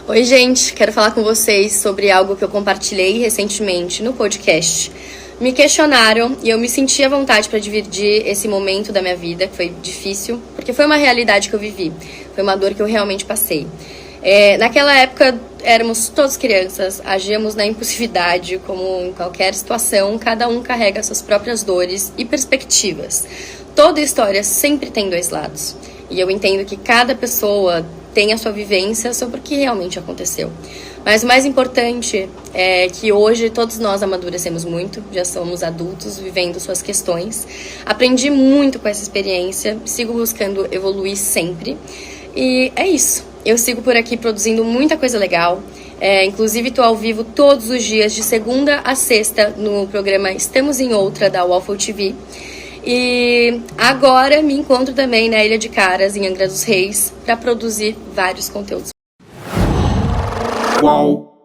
Oi, gente, quero falar com vocês sobre algo que eu compartilhei recentemente no podcast. Me questionaram e eu me senti à vontade para dividir esse momento da minha vida, que foi difícil, porque foi uma realidade que eu vivi, foi uma dor que eu realmente passei. Naquela época, éramos todos crianças, agíamos na impulsividade, como em qualquer situação, cada um carrega suas próprias dores e perspectivas. Toda história sempre tem dois lados, e eu entendo que cada pessoa tem a sua vivência sobre o que realmente aconteceu. Mas o mais importante é que hoje todos nós amadurecemos muito, já somos adultos vivendo suas questões. Aprendi muito com essa experiência, sigo buscando evoluir sempre. E é isso, eu sigo por aqui produzindo muita coisa legal. Inclusive estou ao vivo todos os dias, de segunda a sexta, no programa Estamos em Outra, da Waffle TV. E agora me encontro também na Ilha de Caras, em Angra dos Reis, para produzir vários conteúdos. Uau.